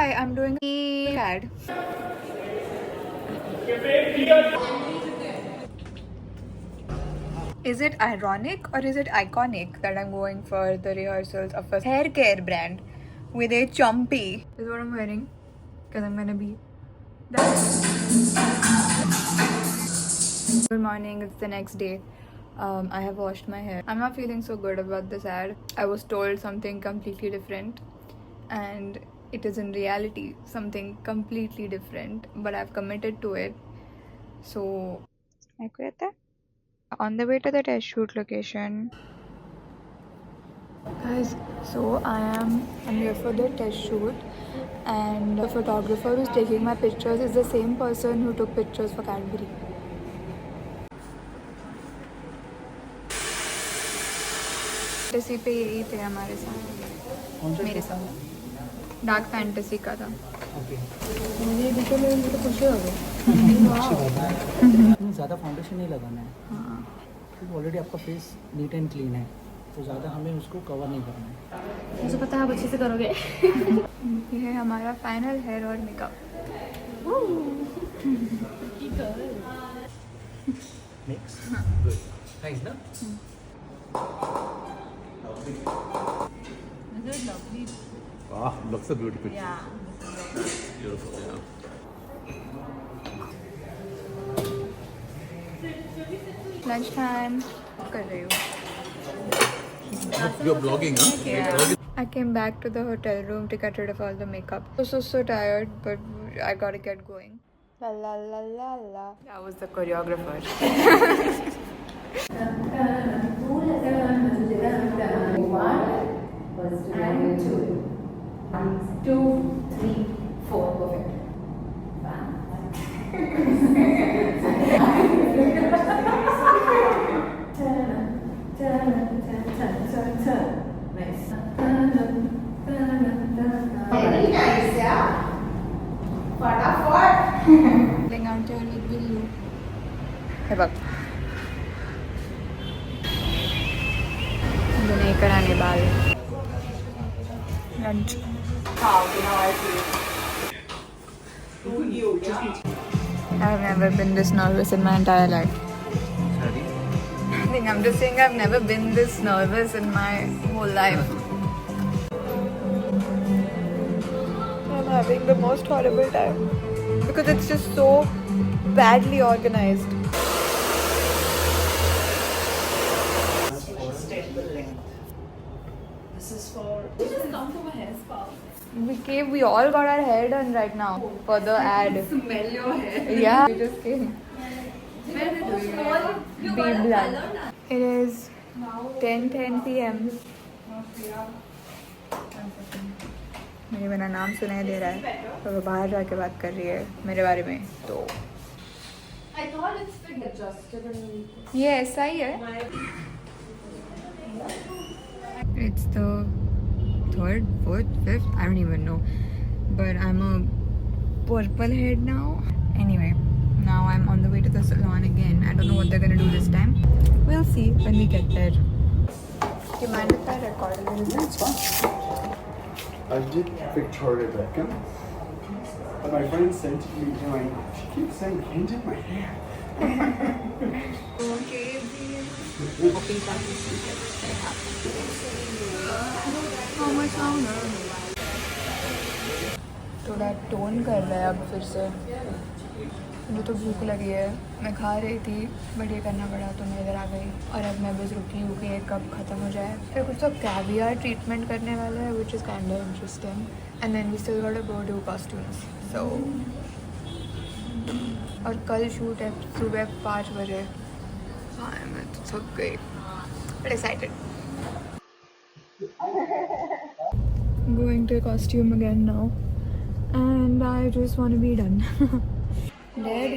Hi, I'm doing a ad. Is it ironic or is it iconic that I'm going for the rehearsals of a hair care brand with a chompy? This is what I'm wearing because I'm gonna be. Good morning, it's the next day. I have washed my hair. I'm not feeling so good about this ad. I was told something completely different, and it is in reality something completely different, but I've committed to it. So, on the way to the test shoot location. Guys, so I'm here for the test shoot, and the photographer who's taking my pictures is the same person who took pictures for Cadbury. Fantasy पे यही थे हमारे साथ, मेरे साथ dark fantasy का था. मुझे दिखे मुझे तो खुशी हो गई. ज़्यादा फाउंडेशन नहीं लगाना है. हाँ, क्योंकि ऑलरेडी आपका फेस नीट एंड क्लीन है, तो ज़्यादा हमें उसको कवर नहीं करना है. मुझे पता है आप अच्छे से करोगे. ये है हमारा फाइनल हेयर और मेकअप. मिक्स गुड नाइस ना. Ah, looks so beautiful. Yeah. Beautiful, yeah. Lunch time कर रही हूँ. You're blogging, huh? Yeah. You're blogging. I came back to the hotel room to get rid of all the makeup. I was so tired, but I gotta get going. La la la la la. That was the choreographer. And two. 1, 2, 3, 4. Perfect. Nice. Very nice, yeah. Fataфат. Playing out here with Billu. Hey, bak. मुझे नहीं कराने बाल. Lunch. I've never been this nervous in my entire life. I think I'm just saying I've never been this nervous in my whole life. I'm having the most horrible time because it's just so badly organized. We all got our hair done right now for the ad. Smell your hair. Yeah, we just came. Be blunt. It is 10:10 p.m. मुझे मेरा नाम सुनाई दे रहा है और वो बाहर जाके बात कर रही है मेरे बारे में. तो I thought it's been adjusted and ये ऐसा ही है. It's the 3rd, 4th, 5th, I don't even know. But I'm a purple head now. Anyway, now I'm on the way to the salon again. I don't know what they're gonna do this time. We'll see when we get there. Do you mind if I record a little bit? It's fine. I did Victoria Beckham, but my friend sent me going, she keeps saying, you did my hair. Okay. How much longer? थोड़ा tone कर रहा है अब फिर से. मुझे तो भूख लगी है. मैं खा रही थी बट ये करना पड़ा तो मैं इधर आ गई और अब मैं बस रुकी हूँ कि ये कब ख़त्म हो जाए. फिर कुछ तो कैवियर ट्रीटमेंट करने वाला है which is kind of interesting and then we still got to go do costumes. So और कल शूट है सुबह 5 बजे. हाँ मैं तो थक गई but excited. Going to costume again now and I just want to be done. Dead.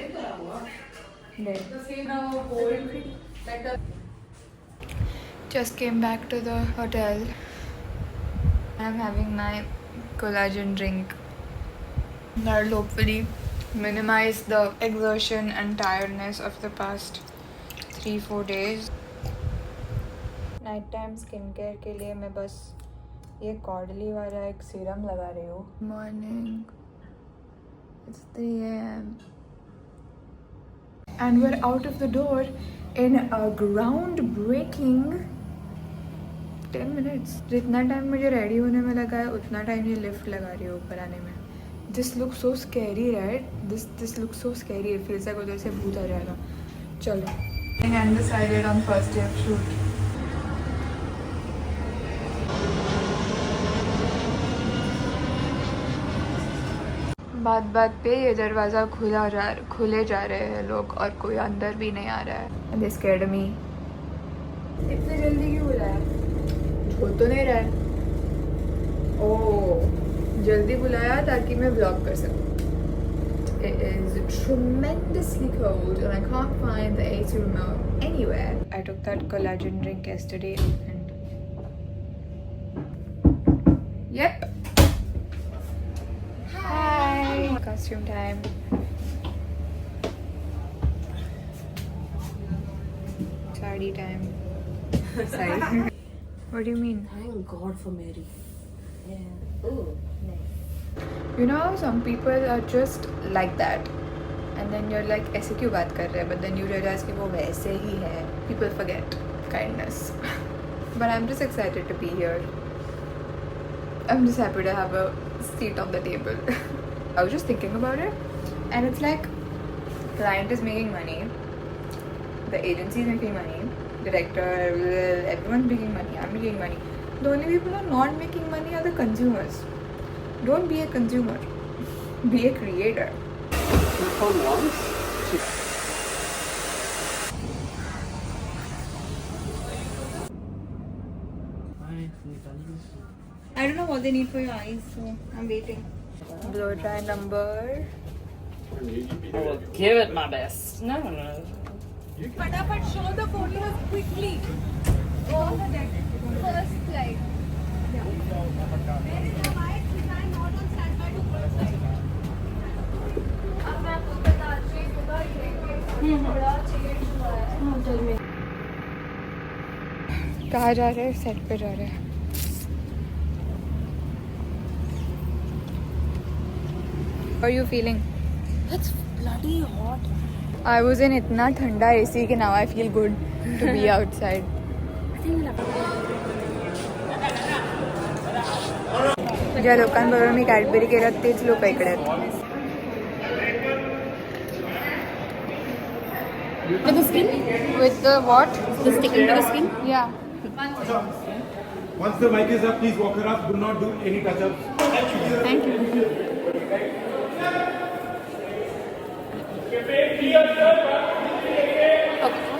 Just came back to the hotel. I'm having my collagen drink. That'll hopefully minimize the exertion and tiredness of the past 3-4 days. Night time skincare के लिए मैं बस ये cordially वाला एक serum लगा रही हूँ. Morning. It's 3 a.m. And we're out of the door in a groundbreaking 10 minutes. जितना टाइम मुझे रेडी होने में लगा है उतना टाइम ये लिफ्ट लगा रही है ऊपर आने में. This looks so scary, right? This looks so scary. It feels like उधर से भूत आ जाएगा. चलो. And decided on first day of shoot. बात बात पे ये दरवाज़ा खुले जा रहे हैं लोग और कोई अंदर भी नहीं आ रहा है. And they scared me. इतने जल्दी क्यों बुलाया? हो तो नहीं रहा है. ओह, जल्दी बुलाया ताकि मैं vlog कर सकूँ. It is tremendously cold and I can't find the AC remote anywhere. I took that collagen drink yesterday and yep. Hi. Costume time. Saree time. Sorry. What do you mean? Thank God for Mary. Yeah. Oh, nice. You know how some people are just like that and then you're like ऐसे क्यों बात कर रहे हैं, but then you realize कि वो वैसे ही है. People forget kindness. But I'm just excited to be here. I'm just happy to have a seat on the table. I was just thinking about it and it's like client is making money, the agency is making money, director, everyone's making money, I'm making money. The only people who are not making money are the consumers. Don't be a consumer, be a creator. I don't know what they need for your eyes, so I'm waiting. Blow dry number. I will give it my best. No. फटाफट show the photos quickly. On the deck. First slide. Where is the white design not on standby to first slide? अब मैं आपको बताती हूँ सुबह ये बड़ा change हुआ है. हाँ चल मैं. कहाँ जा रहे हैं? सेट पे जा रहे हैं. How are you feeling? It's bloody hot. I was in इतना ठंडा AC कि now I feel good to be outside. I think we'll have to. ज्या लोकांबरोबर मी कॅडबरी केलं तेच लोक इकडे आहेत. With the skin? With the what? The sticking to the skin? Yeah. Once the mic is up, please walk her up. Do not do any touch-ups. Thank you.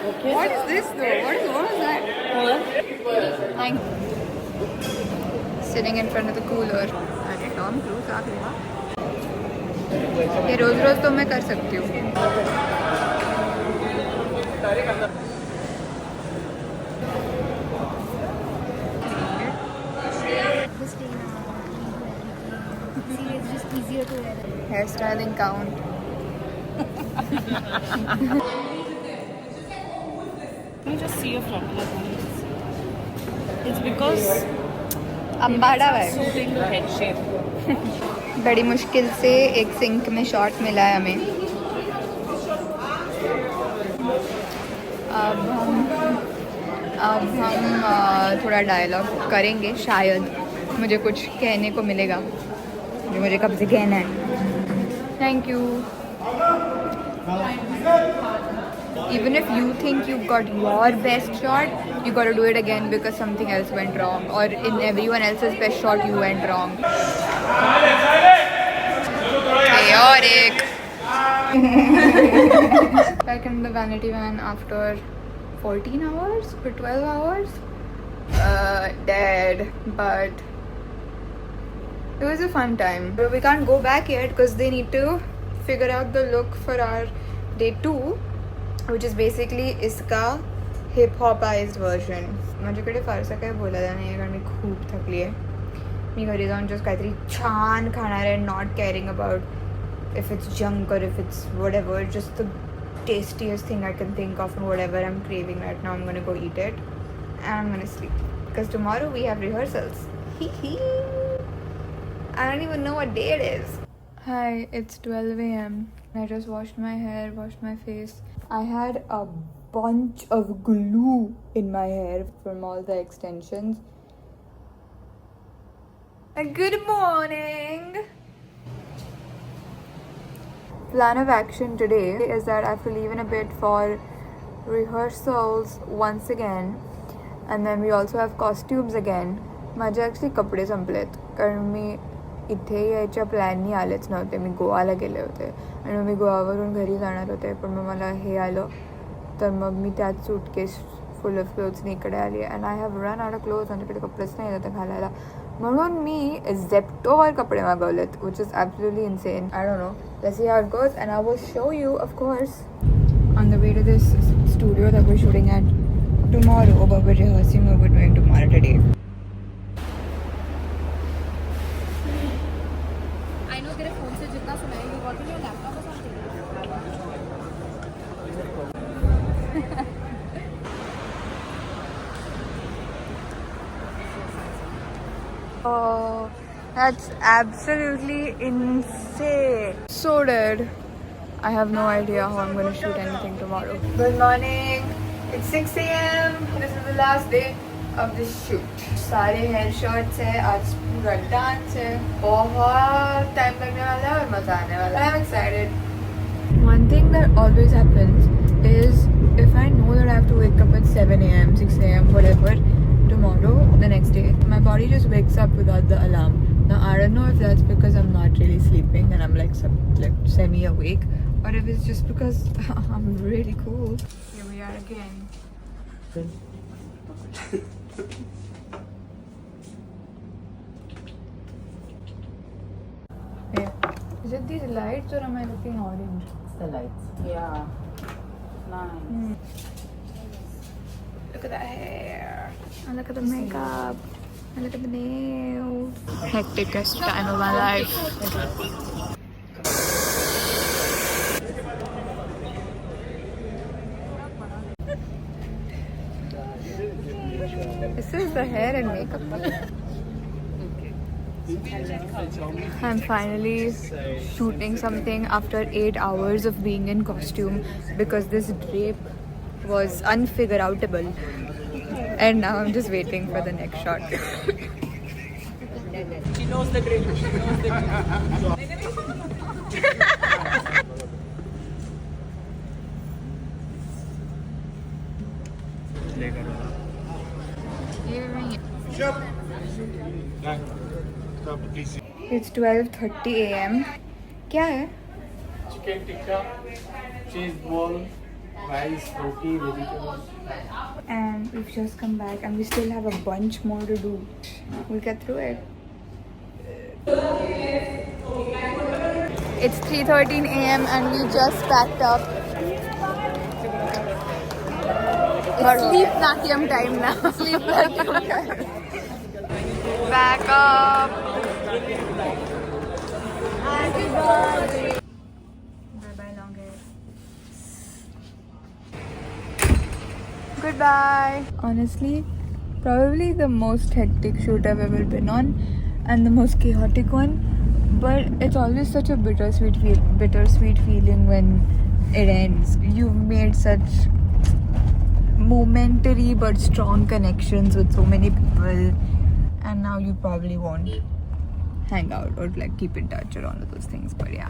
Okay. What is this though? What is that? Thank you. Sitting in front of the cooler. अरे Tom cruise आ गया. ये रोज रोज तो मैं कर सकती हूँ. See, it's just easier to wear. Hairstyling count. Let me just see your frontal lines. It's because Ambala है. suiting the head shape. बड़ी मुश्किल से एक सिंक में शॉट मिला है हमें. अब हम थोड़ा डायलॉग करेंगे. शायद मुझे कुछ कहने को मिलेगा जो मुझे कब से कहना है. Thank you. Even if you think you've got your best shot, you got to do it again because something else went wrong, or in everyone else's best shot you went wrong. Chaotic. Back in the vanity van after 14 hours or 12 hours. Dead, but it was a fun time. But we can't go back yet because they need to figure out the look for our day 2, which is basically इसका hip-hopized version. माझ्याकडे फारसं काय बोलायला नाही आहे कारण मी खूप थकली आहे. मी घरी जाऊन just काहीतरी छान खाणार आहे, not caring about if it's junk or if it's whatever, just the tastiest thing I can think of and whatever I'm craving right now, I'm gonna go eat it and I'm gonna sleep because tomorrow we have rehearsals. I don't even know what day it is. Hi, it's 12 a.m. I just washed my hair, washed my face. I had a bunch of glue in my hair from all the extensions. Good morning! Plan of action today is that I have to leave in a bit for rehearsals once again, and then we also have costumes again. माझे actually कपडे संपलेत कारण मी इथे यायच्या प्लॅननी आलेच नव्हते. मी गोवाला गेले होते आणि मग मी गोवावरून घरी जाणार होते, पण मग मला हे आलं तर मग मी त्याच सूटकेस फुल ऑफ क्लोथ्सनी इकडे आली and I have run out of clothes. माझ्याकडे कपडेच नाही येत घालायला, म्हणून मी झेप्टोवर कपडे मागवलेत, which is absolutely insane. I don't know, let's see how it goes and I will show you of course on the way to this studio that we're shooting at tomorrow, but we're rehearsing what we're doing tomorrow today. I know तेरे phone से जितना सुनाई you got in your laptop or something. Oh, that's absolutely insane. So dead. I have no idea how I'm going to shoot anything tomorrow. Good morning. It's 6 a.m. This is the last day of this shoot. सारे hair shots है, आज पूरा dance है, बहुत time लगने वाला है और मजा आने वाला है. I'm excited. One thing that always happens is if I know that I have to wake up at 7 a.m., 6 a.m., whatever, tomorrow, the next day, my body just wakes up without the alarm. Now I don't know if that's because I'm not really sleeping and I'm like semi-awake, or if it's just because I'm really cool. Here we are again. Yeah. Is it these lights or am I looking orange? It's the lights. Yeah. Nice. Look at that hair. And look at the makeup. And look at the nails. Hecticest time of my life. This is the hair and makeup. I'm finally shooting something after 8 hours of being in costume because this drape was unfigure-outable, and now I'm just waiting for the next shot. She knows the drill. She knows the drill. It's 12:30 a.m. क्या है? Chicken tikka, cheese ball, rice, roti, vegetables. And we've just come back and we still have a bunch more to do. We'll get through it. It's 3:13 a.m. and we just packed up. It's sleep natyam time now. Sleep natyam time. Back up. Bye-bye, long hair. Goodbye. Honestly, probably the most hectic shoot I've ever been on and the most chaotic one. But it's always such a bittersweet feeling when it ends. You've made such momentary but strong connections with so many people, and now you probably won't hang out or like keep in touch or all of those things, but yeah.